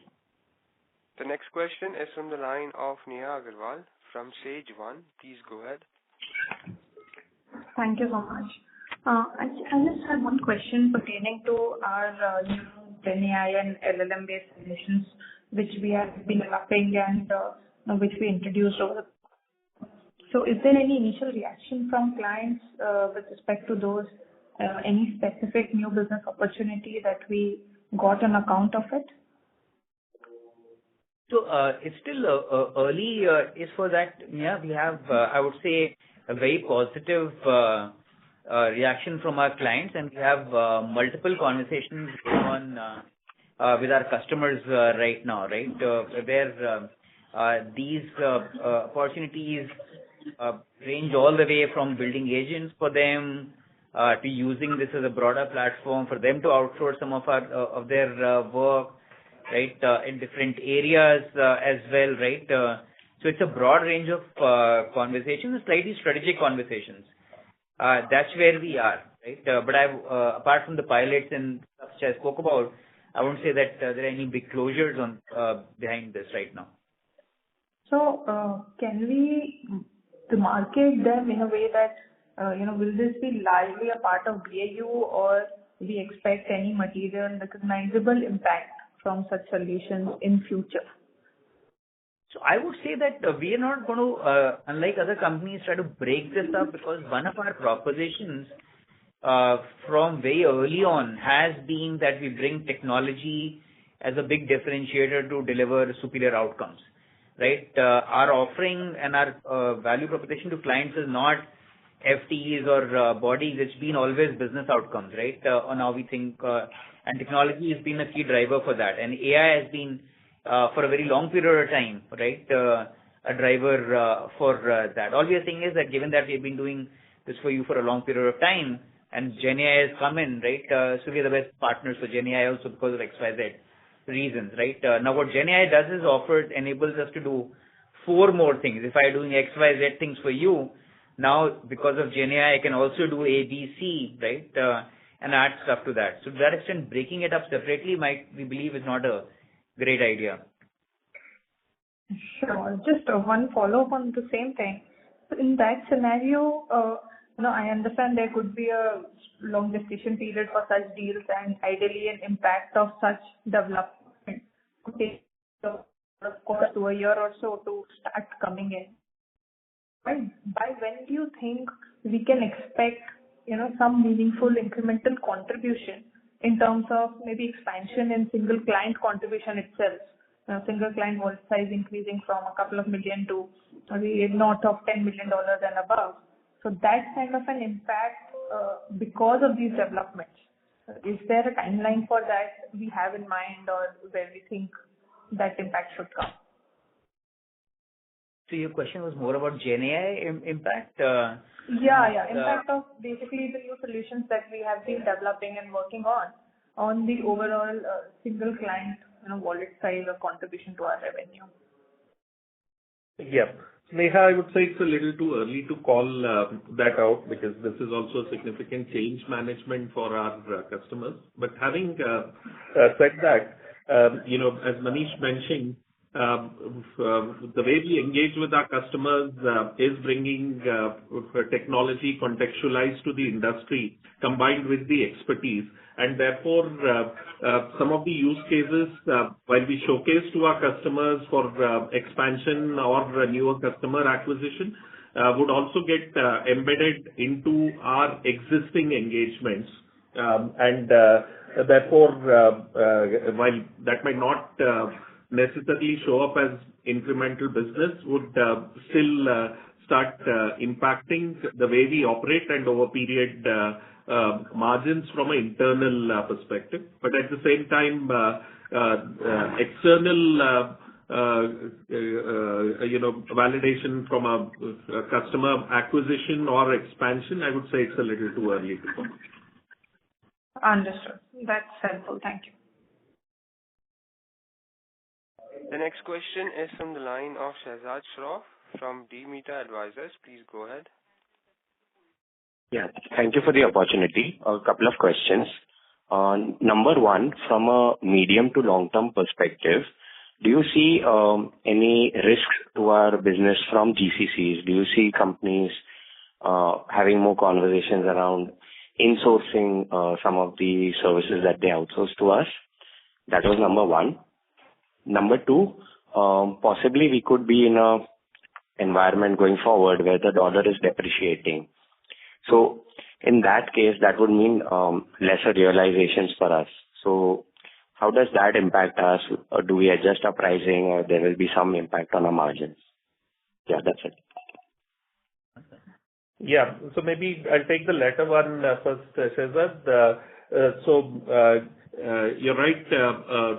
The next question is from the line of Neha Agarwal from Sage One. Please go ahead. Thank you so much. I just had one question pertaining to our new GenAI and LLM-based solutions, which we have been developing and which we introduced over the. So, is there any initial reaction from clients with respect to those? Any specific new business opportunity that we got on account of it? So, it's still early is for that. Yeah, we have, I would say, a very positive reaction from our clients, and we have multiple conversations going on with our customers right now, right? Where these opportunities range all the way from building agents for them to using this as a broader platform for them to outsource some of their work, right? In different areas as well, right? So it's a broad range of conversations, slightly strategic conversations. That's where we are, right? But apart from the pilots and stuff which I spoke about, I won't say that there are any big closures on behind this right now. So, can we market them in a way that, will this be largely a part of BAU, or we expect any material recognizable impact from such solutions in future? So I would say that we are not going to, unlike other companies, try to break this up, because one of our propositions from very early on has been that we bring technology as a big differentiator to deliver superior outcomes, right? Our offering and our value proposition to clients is not FTEs or bodies. It's been always business outcomes, right? On how we think, and technology has been a key driver for that. And AI has been, for a very long period of time, right, a driver for that. All we are saying is that given that we've been doing this for you for a long period of time, and GenAI has come in, right, so we are the best partners for GenAI also because of XYZ reasons, right? Now what GenAI does is enables us to do 4 more things. If I'm doing XYZ things for you, now because of GenAI, I can also do A, B, C, right, and add stuff to that. So to that extent, breaking it up separately we believe is not a great idea. Sure. Just one follow-up on the same thing. So in that scenario, I understand there could be a long gestation period for such deals, and ideally an impact of such development could take, of course, to a year or so to start coming in. By when do you think we can expect, some meaningful incremental contribution in terms of maybe expansion in single client contribution itself? Single client wallet size increasing from a couple of million to maybe north of $10 million and above. So that kind of an impact because of these developments. Is there a timeline for that we have in mind, or where we think that impact should come? So your question was more about GenAI impact? Impact of basically the new solutions that we have been developing and working on the overall single client wallet size or contribution to our revenue. Yeah. Neha, I would say it's a little too early to call that out, because this is also a significant change management for our customers. But having said that, as Manish mentioned, the way we engage with our customers is bringing technology contextualized to the industry combined with the expertise. And therefore, some of the use cases, while we showcase to our customers for expansion or newer customer acquisition, would also get embedded into our existing engagements. And therefore, while that might not necessarily show up as incremental business, would still start impacting the way we operate and over period margins from an internal perspective. But at the same time, external validation from a customer acquisition or expansion, I would say it's a little too early to call. Understood. That's helpful. Thank you. The next question is from the line of Shahzad Shroff from D-Meta Advisors. Please go ahead. Yeah, thank you for the opportunity. A couple of questions. Number one, from a medium to long-term perspective, do you see any risks to our business from GCCs? Do you see companies having more conversations around insourcing some of the services that they outsource to us? That was number one. Number two, possibly we could be in a environment going forward where the dollar is depreciating. So in that case, that would mean lesser realizations for us. So how does that impact us? Or do we adjust our pricing, or there will be some impact on our margins? Yeah, that's it. Yeah. So maybe I'll take the latter one first, Shahzad. You're right,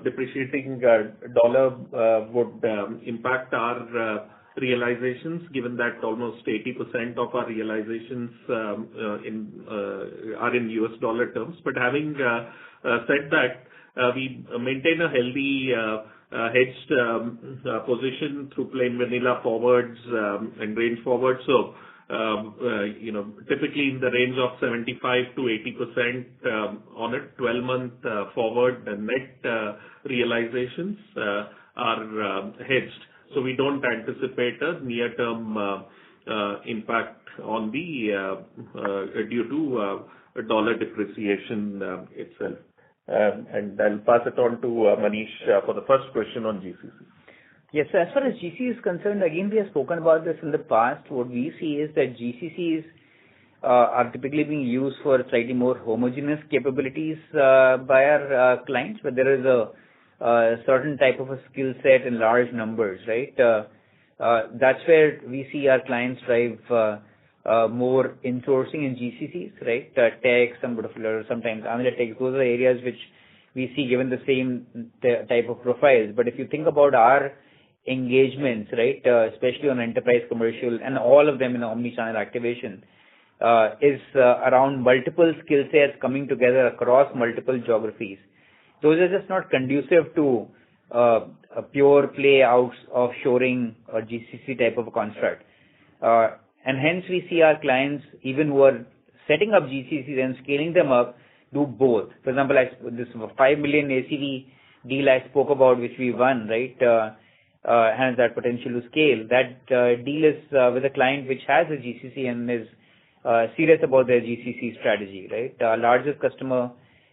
depreciating dollar would impact our realizations, given that almost 80% of our realizations are in US dollar terms. But having said that, we maintain a healthy hedged position through plain vanilla forwards and range forwards. So typically in the range of 75 to 80% on a 12-month forward, the net realizations are hedged. So we don't anticipate a near-term impact on the due to dollar depreciation itself. And I'll pass it on to Manish for the first question on GCC. Yes, so as far as GCC is concerned, again, we have spoken about this in the past. What we see is that GCCs are typically being used for slightly more homogeneous capabilities by our clients, but there is a certain type of a skill set in large numbers, right? That's where we see our clients drive more insourcing in GCCs, right? Tech, some particular, sometimes analytics. Those are the areas which we see given the same type of profiles. But if you think about our engagements, right, especially on enterprise commercial and all of them in omni-channel activation, is around multiple skill sets coming together across multiple geographies. Those are just not conducive to a pure play out offshoring or GCC type of a construct. And hence we see our clients, even who are setting up GCCs and scaling them up, do both. For example, this 5 million ACV deal I spoke about, which we won, right, has that potential to scale. That deal is with a client which has a GCC and is serious about their GCC strategy, right? Our largest customer,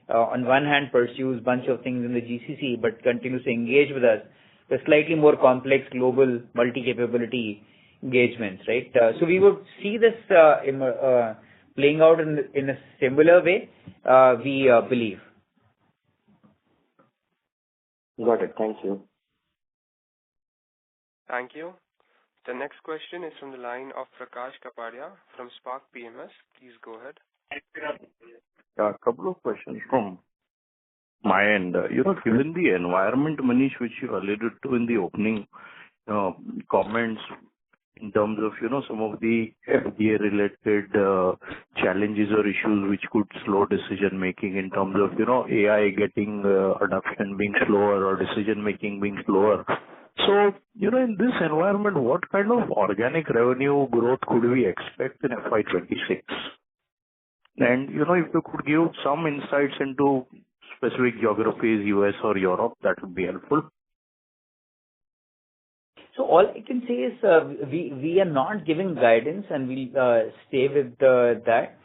on one hand, pursues bunch of things in the GCC, but continues to engage with us with slightly more complex global multi-capability engagements, right? So we would see this playing out in a similar way, we believe. Got it. Thank you. Thank you. The next question is from the line of Prakash Kapadia from Spark PMS. Please go ahead. A couple of questions from my end. Given the environment, Manish, which you alluded to in the opening comments in terms of, some of the FDA-related challenges or issues which could slow decision-making in terms of, AI getting adoption being slower or decision-making being slower. So, in this environment, what kind of organic revenue growth could we expect in FY26? And, if you could give some insights into specific geographies, US or Europe, that would be helpful. So all I can say is we are not giving guidance, and we'll stay with that,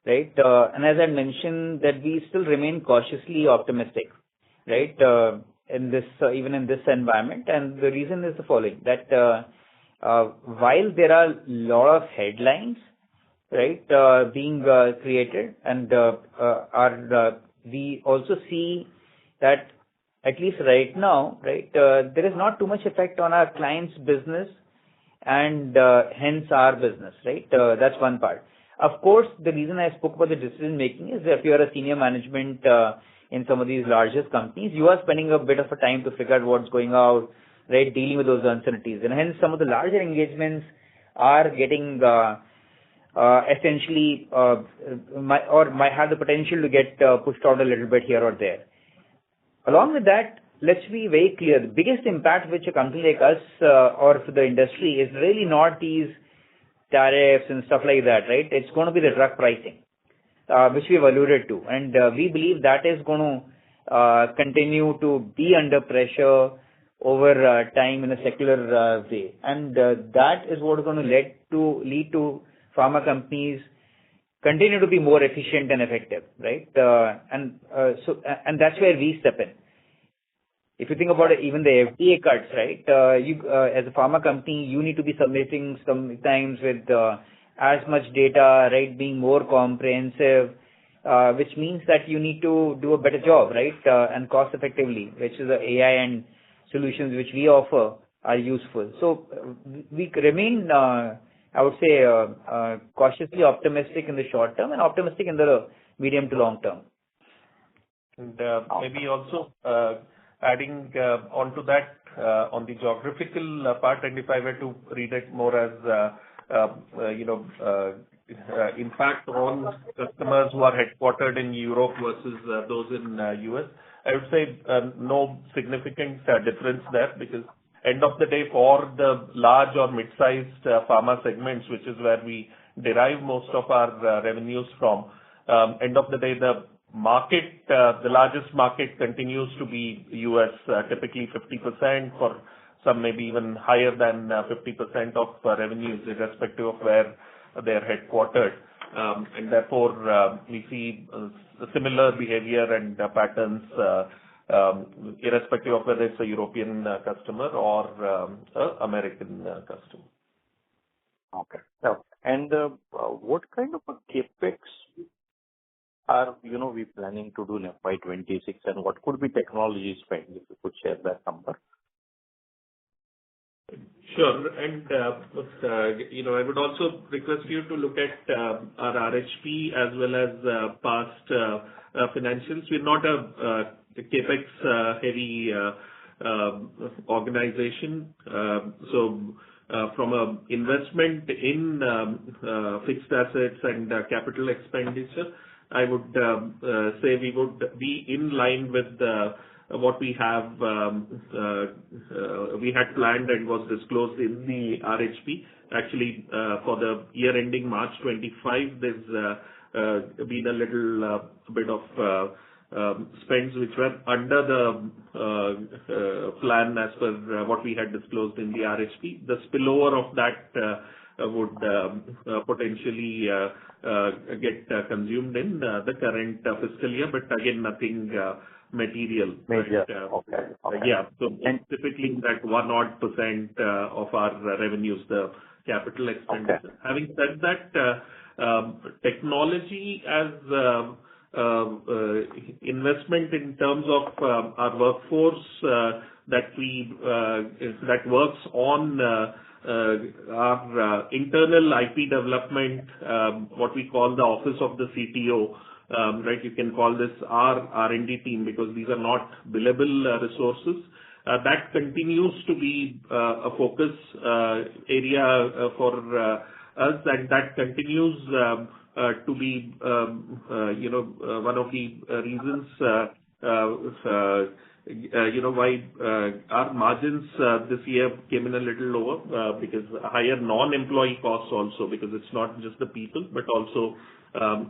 right? And as I mentioned, that we still remain cautiously optimistic, right? In this even in this environment, and the reason is the following: that while there are a lot of headlines, right, being created, and we also see that at least right now, right, there is not too much effect on our clients' business and hence our business, right? That's one part. Of course, the reason I spoke about the decision making is that if you are a senior management in some of these largest companies, you are spending a bit of a time to figure out what's going out, right, dealing with those uncertainties. And hence some of the larger engagements are getting essentially might have the potential to get pushed out a little bit here or there. Along with that, let's be very clear. The biggest impact which a company like us or for the industry is really not these tariffs and stuff like that, right? It's going to be the drug pricing, which we've alluded to. And we believe that is going to continue to be under pressure over time in a secular way. And that is what is going to lead to pharma companies continue to be more efficient and effective, right? And that's where we step in. If you think about it, even the FDA cuts, right? You as a pharma company, you need to be submitting sometimes with as much data, right? Being more comprehensive, which means that you need to do a better job, right? And cost effectively, which is the AI and solutions which we offer are useful. So we remain, I would say, cautiously optimistic in the short term and optimistic in the medium to long term. And maybe also adding onto that on the geographical part, and if I were to read it more as impact on customers who are headquartered in Europe versus those in US, I would say no significant difference there, because end of the day, for the large or mid-sized pharma segments, which is where we derive most of our revenues from, end of the day, the largest market continues to be US, typically 50%, for some maybe even higher than 50% of revenues, irrespective of where they're headquartered. And therefore, we see similar behavior and patterns, irrespective of whether it's a European customer or American customer. Okay. And what kind of a capex are, we planning to do in FY26, and what could be technology spend, if you could share that number? Sure. And, I would also request you to look at our RHP as well as past financials. We're not a CapEx heavy organization. So, from a investment in fixed assets and capital expenditure, I would say we would be in line with what we have we had planned and was disclosed in the RHP. Actually, for the year ending March 25, there's been a little bit of spends which were under the plan as per what we had disclosed in the RHP. The spillover of that would potentially get consumed in the current fiscal year, but again, nothing material. Major. But, Okay. yeah. So typically that 1% of our revenues, the capital expenditure. Okay. Having said that, technology as investment in terms of our workforce that works on our internal IP development, what we call the office of the CTO. Right, you can call this our R&D team because these are not billable resources. That continues to be a focus area for us, and that continues to be one of the reasons why our margins this year came in a little lower, because higher non-employee costs also, because it's not just the people, but also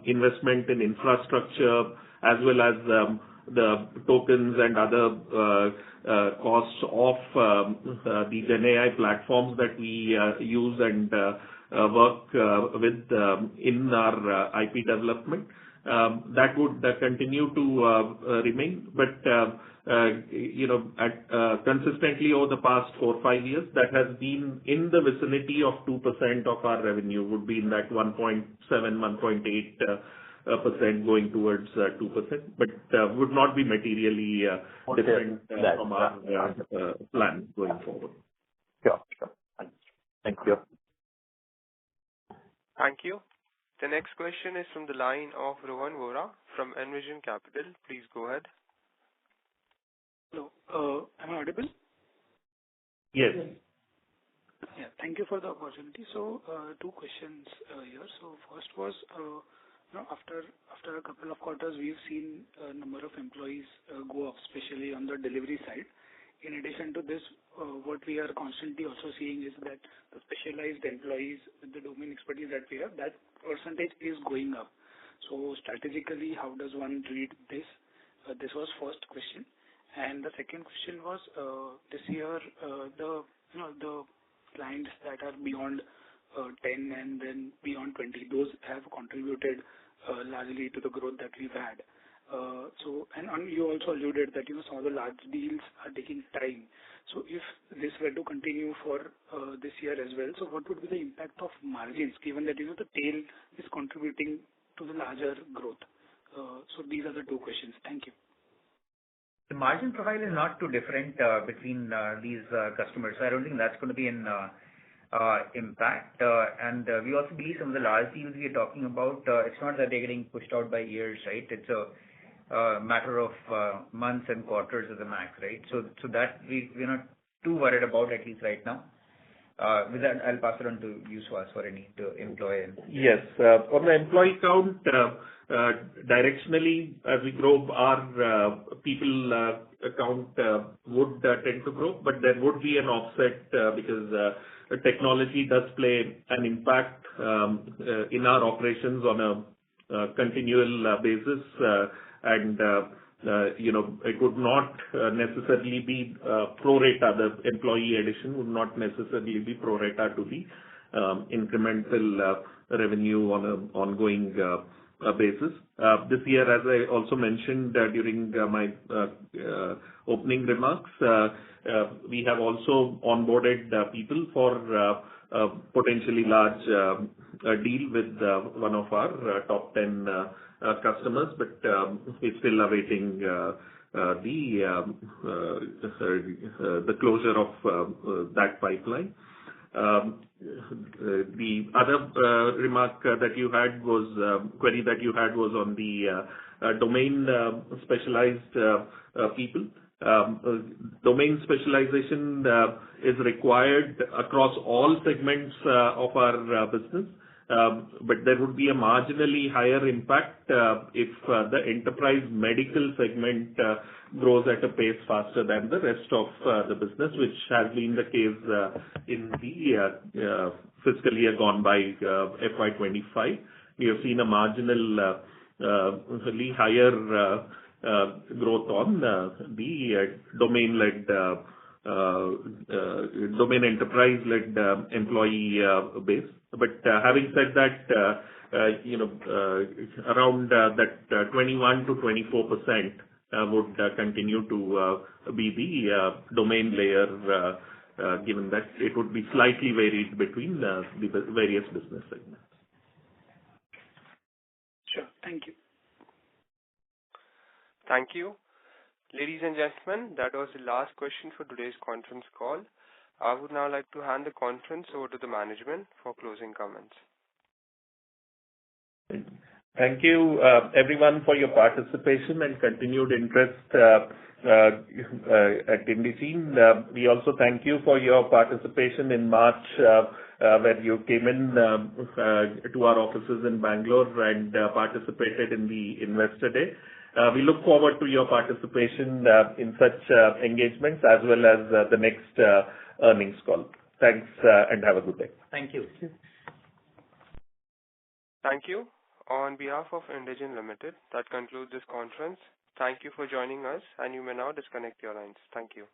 investment in infrastructure as well as the tokens and other costs of the GenAI platforms that we use and work with in our IP development. That would continue to remain, but consistently over the past 4 or 5 years, that has been in the vicinity of 2% of our revenue, would be in that 1.7, 1.8% going towards 2%, but would not be materially different from our plan going forward. Sure. Thank you. Thank you. The next question is from the line of Rohan Vora from Envision Capital. Please go ahead. Hello. Am I audible? Yes. Yeah. Thank you for the opportunity. So, 2 questions here. So, first was, after a couple of quarters, we've seen a number of employees go up, especially on the delivery side. In addition to this, what we are constantly also seeing is that the specialized employees with the domain expertise that we have, that percentage is going up. So, strategically, how does one read this? This was first question. And the second question was, this year, the clients that are beyond 10 and then beyond 20, those have contributed largely to the growth that we've had. And you also alluded that some of the large deals are taking time. So if this were to continue for this year as well, so what would be the impact of margins, given that the tail is contributing to the larger growth? So these are the 2 questions. Thank you. The margin profile is not too different between these customers. So I don't think that's going to be an impact. And we also believe some of the large deals we are talking about, it's not that they're getting pushed out by years, right? It's a matter of months and quarters as a max, right? So that we're not too worried about, at least right now. With that, I'll pass it on to you, Suhas, for any employee. Yes. On the employee count, directionally, as we grow, our people count would tend to grow, but there would be an offset because technology does play an impact in our operations on a continual basis, and it would not necessarily be pro rata. The employee addition would not necessarily be pro rata to the incremental revenue on an ongoing basis. This year, as I also mentioned during my opening remarks, we have also onboarded people for potentially large deal with one of our top 10 customers, but we're still awaiting the closure of that pipeline. The other query that you had was on the domain specialized people. Domain specialization is required across all segments of our business. But there would be a marginally higher impact if the enterprise medical segment grows at a pace faster than the rest of the business, which has been the case in the fiscal year gone by, FY25. We have seen a marginally higher growth on the domain enterprise-led employee base. But having said that, around that 21 to 24% would continue to be the domain layer, given that it would be slightly varied between the various business segments. Sure. Thank you. Thank you. Ladies and gentlemen, that was the last question for today's conference call. I would now like to hand the conference over to the management for closing comments. Thank you, everyone, for your participation and continued interest at Indegene. We also thank you for your participation in March, where you came in to our offices in Bangalore and participated in the Investor Day. We look forward to your participation in such engagements as well as the next earnings call. Thanks, and have a good day. Thank you. Thank you. On behalf of Indegene Limited, that concludes this conference. Thank you for joining us, and you may now disconnect your lines. Thank you.